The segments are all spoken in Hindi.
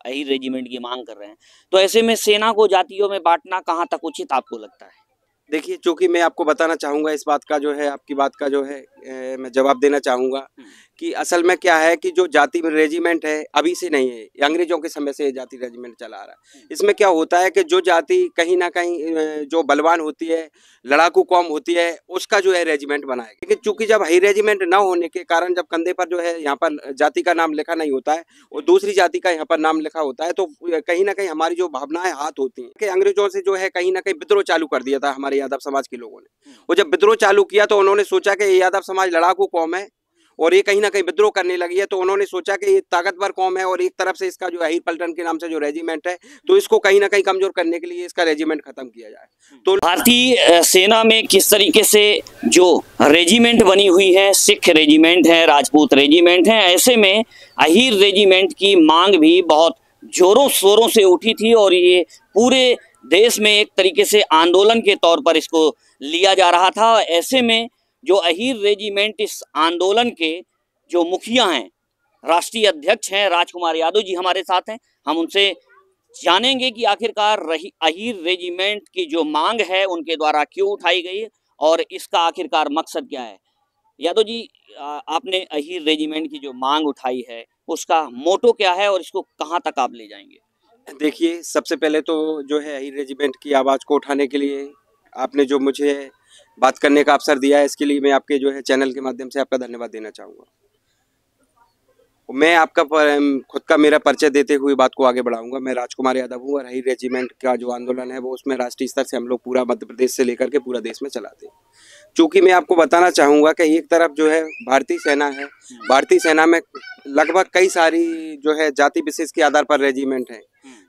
अहीर रेजिमेंट की मांग कर रहे हैं। तो ऐसे में सेना को जातियों में बांटना कहाँ तक उचित आपको लगता है? देखिए, चूँकि मैं आपको बताना चाहूँगा इस बात का जो है, आपकी बात का जो है मैं जवाब देना चाहूँगा कि असल में क्या है कि जो जाति रेजिमेंट है अभी से नहीं है, ये अंग्रेजों के समय से ये जाति रेजिमेंट चला आ रहा है। इसमें क्या होता है कि जो जाति कहीं न कहीं जो बलवान होती है, लड़ाकू कौम होती है, उसका जो है रेजिमेंट बनाया गया। लेकिन चूँकि जब हाई रेजिमेंट ना होने के कारण जब कंधे पर जो है यहाँ पर जाति का नाम लिखा नहीं होता है और दूसरी जाति का यहाँ पर नाम लिखा होता है, तो कहीं न कहीं हमारी जो भावनाएँ हाथ होती हैं कि अंग्रेजों से जो है कहीं न कहीं विद्रोह चालू कर दिया था हमारे यादव समाज के लोगों ने। वो जब विद्रोह चालू किया तो उन्होंने सोचा कि ये यादव समाज लड़ाकू कौम है और ये कहीं ना कहीं विद्रोह करने लगी है, तो उन्होंने सोचा कि ये ताकतवर कौम है और एक तरफ से इसका जो अहीर पलटन के नाम से जो रेजिमेंट है, तो इसको कहीं ना कहीं कमजोर करने के लिए इसका रेजिमेंट खत्म किया जाए। तो भारतीय सेना में किस तरीके से जो रेजिमेंट बनी हुई है, सिख रेजिमेंट है, राजपूत रेजिमेंट है, ऐसे में अहीर रेजिमेंट की मांग भी बहुत जोरों शोरों से उठी थी और ये पूरे देश में एक तरीके से आंदोलन के तौर पर इसको लिया जा रहा था। ऐसे में जो अहीर रेजिमेंट, इस आंदोलन के जो मुखिया हैं, राष्ट्रीय अध्यक्ष हैं राजकुमार यादव जी हमारे साथ हैं। हम उनसे जानेंगे कि आखिरकार अहीर रेजिमेंट की जो मांग है उनके द्वारा क्यों उठाई गई और इसका आखिरकार मकसद क्या है। यादव जी, आपने अहीर रेजिमेंट की जो मांग उठाई है उसका मोटो क्या है और इसको कहाँ तक आप ले जाएंगे? देखिए, सबसे पहले तो जो है अहीर रेजिमेंट की आवाज़ को उठाने के लिए आपने जो मुझे बात करने का अवसर दिया है, इसके लिए मैं आपके जो है चैनल के माध्यम से आपका धन्यवाद देना चाहूँगा। मैं आपका खुद का मेरा परिचय देते हुए बात को आगे बढ़ाऊंगा। मैं राजकुमार यादव हूँ और अहीर रेजिमेंट का जो आंदोलन है वो उसमें राष्ट्रीय स्तर से हम लोग पूरा मध्य प्रदेश से लेकर के पूरा देश में चलाते हैं। चूँकि मैं आपको बताना चाहूँगा कि एक तरफ जो है भारतीय सेना है, भारतीय सेना में लगभग कई सारी जो है जाति विशेष के आधार पर रेजिमेंट है।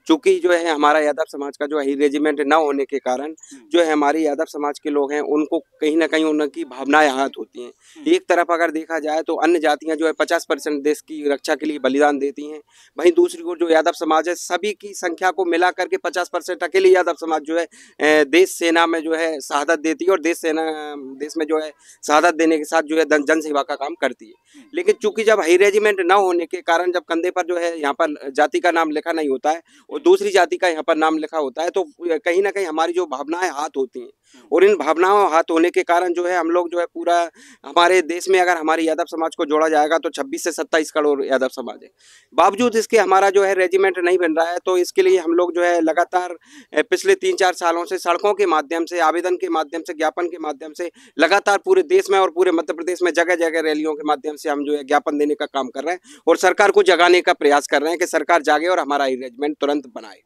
चूँकि जो है हमारा यादव समाज का जो अहीर रेजिमेंट न होने के कारण जो है हमारे यादव समाज के लोग हैं उनको कहीं ना कहीं उनकी भावनाएं आहत होती हैं। एक तरफ अगर देखा जाए तो अन्य जातियां जो है 50% देश की रक्षा के लिए बलिदान देती हैं, वहीं दूसरी ओर जो यादव समाज है सभी की संख्या को मिला करके 50% अकेले यादव समाज जो है देश सेना में जो है शहादत देती है और देश में जो है शहादत देने के साथ जो है जन सेवा का काम करती है। लेकिन चूंकि जब अहीर रेजिमेंट न होने के कारण जब कंधे पर जो है यहाँ पर जाति का नाम लिखा नहीं होता है और दूसरी जाति का यहाँ पर नाम लिखा होता है, तो कहीं ना कहीं हमारी जो भावनाएं हाथ होती हैं और इन भावनाओं हाथ होने के कारण जो है हम लोग जो है पूरा हमारे देश में अगर हमारे यादव समाज को जोड़ा जाएगा तो 26 से 27 करोड़ यादव समाज है। बावजूद इसके हमारा जो है रेजिमेंट नहीं बन रहा है, तो इसके लिए हम लोग जो है लगातार पिछले 3-4 सालों से सड़कों के माध्यम से, आवेदन के माध्यम से, ज्ञापन के माध्यम से लगातार पूरे देश में और पूरे मध्य प्रदेश में जगह जगह रैलियों के माध्यम से हम जो है ज्ञापन देने का काम कर रहे हैं और सरकार को जगाने का प्रयास कर रहे हैं कि सरकार जागे और हमारा रेजिमेंट तुरंत बनाए।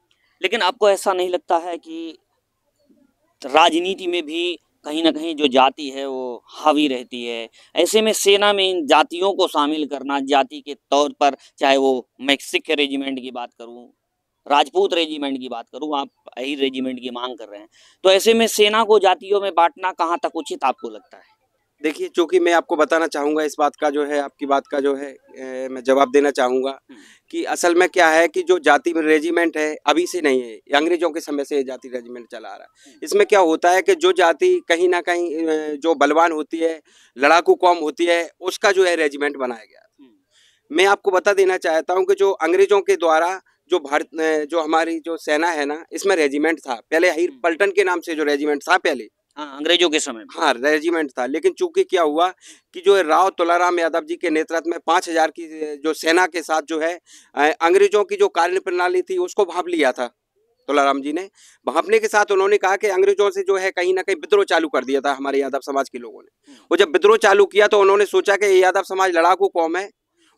लेकिन आपको ऐसा नहीं लगता है कि राजनीति में भी कहीं ना कहीं जो जाति है वो हावी रहती है? ऐसे में सेना में इन जातियों को शामिल करना जाति के तौर पर, चाहे वो मैं सिख रेजिमेंट की बात करूं, राजपूत रेजिमेंट की बात करूं, आप अहीर रेजिमेंट की मांग कर रहे हैं, तो ऐसे में सेना को जातियों में बांटना कहाँ तक उचित आपको लगता है? देखिए, चूँकि मैं आपको बताना चाहूँगा इस बात का जो है, आपकी बात का जो है मैं जवाब देना चाहूँगा कि असल में क्या है कि जो जाति रेजिमेंट है अभी से नहीं है, ये अंग्रेजों के समय से ये जाति रेजिमेंट चला आ रहा है। इसमें क्या होता है कि जो जाति कहीं ना कहीं जो बलवान होती है, लड़ाकू कौम होती है, उसका जो है रेजिमेंट बनाया गया। मैं आपको बता देना चाहता हूँ कि जो अंग्रेजों के द्वारा जो हमारी जो सेना है ना, इसमें रेजिमेंट था पहले, अहीर पलटन के नाम से जो रेजिमेंट था पहले, हाँ, अंग्रेजों के समय में हाँ रेजिमेंट था। लेकिन चूंकि क्या हुआ कि जो राव तुलाराम यादव जी के नेतृत्व में 5000 की जो सेना के साथ जो है अंग्रेजों की जो कार्य प्रणाली थी उसको भांप लिया था। तुलाराम जी ने भांपने के साथ उन्होंने कहा कि अंग्रेजों से जो है कहीं ना कहीं विद्रोह चालू कर दिया था हमारे यादव समाज के लोगों ने। वो जब विद्रोह चालू किया तो उन्होंने सोचा कि ये यादव समाज लड़ाकू कौम है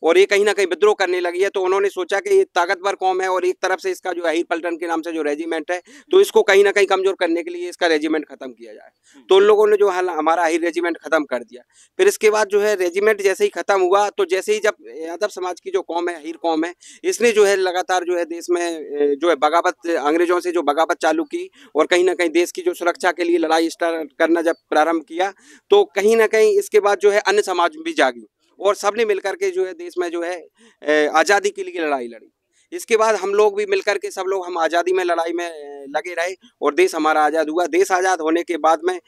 और ये कहीं ना कहीं विद्रोह करने लगी है, तो उन्होंने सोचा कि ये ताकतवर कौम है और एक तरफ से इसका जो अहीर पलटन के नाम से जो रेजिमेंट है, तो इसको कहीं ना कहीं कमजोर करने के लिए इसका रेजिमेंट खत्म किया जाए। तो उन लोगों ने जो हमारा अहीर रेजिमेंट खत्म कर दिया। फिर इसके बाद जो है रेजिमेंट जैसे ही खत्म हुआ, तो जैसे ही जब यादव समाज की जो कौम है, अहीर कौम है, इसने जो है लगातार जो है देश में जो है बगावत, अंग्रेजों से जो बगावत चालू की और कहीं ना कहीं देश की जो सुरक्षा के लिए लड़ाई स्टार्ट करना जब प्रारंभ किया, तो कहीं ना कहीं इसके बाद जो है अन्य समाज भी जागी और सबने मिलकर के जो है देश में जो है आज़ादी के लिए लड़ाई लड़ी। इसके बाद हम लोग भी मिलकर के सब लोग हम आज़ादी में लड़ाई में लगे रहे और देश हमारा आज़ाद हुआ। देश आज़ाद होने के बाद में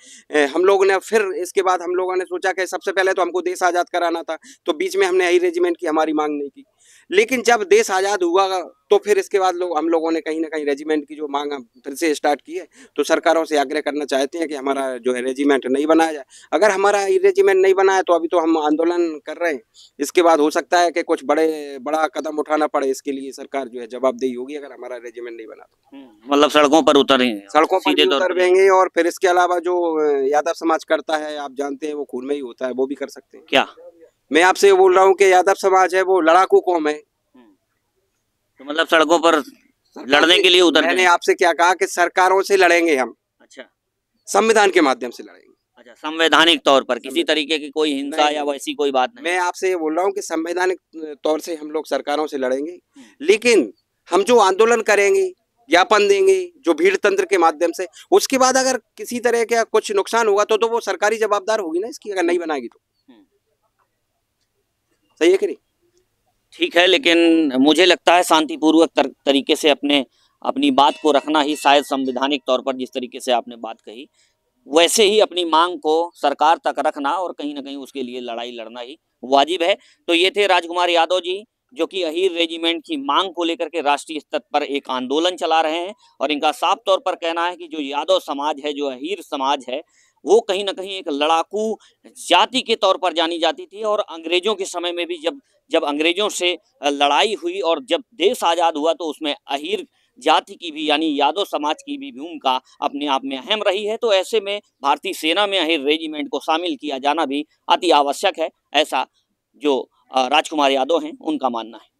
हम लोगों ने फिर इसके बाद हम लोगों ने सोचा कि सबसे पहले तो हमको देश आज़ाद कराना था, तो बीच में हमने अहीर रेजिमेंट की हमारी मांग नहीं की। लेकिन जब देश आज़ाद हुआ तो फिर इसके बाद हम लोगों ने कहीं ना कहीं रेजिमेंट की जो मांग फिर से स्टार्ट की है, तो सरकारों से आग्रह करना चाहते हैं कि हमारा जो है रेजिमेंट नहीं बनाया जाए। अगर हमारा रेजिमेंट नहीं बना है तो अभी तो हम आंदोलन कर रहे हैं, इसके बाद हो सकता है कि कुछ बड़ा कदम उठाना पड़े। इसके लिए सरकार जो है जवाबदेही होगी अगर हमारा रेजिमेंट नहीं बना तो। मतलब सड़कों पर उतरेंगे, सड़कों पर सीधे भी तौर पर। उतरेंगे, और फिर इसके अलावा जो यादव समाज करता है, आप जानते हैं वो खून में ही होता है, वो भी कर सकते हैं। क्या मैं आपसे ये बोल रहा हूँ कि यादव समाज है वो लड़ाकू कौम है, तो मतलब सड़कों पर लड़ने के लिए उतर मैंने जाएं। आपसे क्या कहा कि सरकारों से लड़ेंगे हम, अच्छा संविधान के माध्यम से लड़ेंगे। अच्छा, संवैधानिक तौर पर किसी तरीके की कोई हिंसा नहीं, या वैसी कोई बात नहीं। मैं आपसे ये बोल रहा हूँ कि संवैधानिक तौर से हम लोग सरकारों से लड़ेंगे, लेकिन हम जो आंदोलन करेंगे, ज्ञापन देंगे जो भीड़ तंत्र के माध्यम से, उसके बाद अगर किसी तरह का कुछ नुकसान होगा तो वो सरकारी जवाबदार होगी ना इसकी, अगर नहीं बनाएगी तो। सही है कि नहीं? ठीक है, लेकिन मुझे लगता है शांतिपूर्वक तरीके से अपनी बात को रखना ही शायद संवैधानिक तौर पर, जिस तरीके से आपने बात कही वैसे ही अपनी मांग को सरकार तक रखना और कहीं ना कहीं उसके लिए लड़ाई लड़ना ही वाजिब है। तो ये थे राजकुमार यादव जी, जो कि अहीर रेजिमेंट की मांग को लेकर के राष्ट्रीय स्तर पर एक आंदोलन चला रहे हैं, और इनका साफ तौर पर कहना है कि जो यादव समाज है, जो अहीर समाज है, वो कहीं ना कहीं एक लड़ाकू जाति के तौर पर जानी जाती थी। और अंग्रेजों के समय में भी जब जब अंग्रेजों से लड़ाई हुई और जब देश आज़ाद हुआ तो उसमें अहीर जाति की भी यानी यादव समाज की भी भूमिका अपने आप में अहम रही है। तो ऐसे में भारतीय सेना में अहीर रेजिमेंट को शामिल किया जाना भी अति आवश्यक है, ऐसा जो राजकुमार यादव हैं उनका मानना है।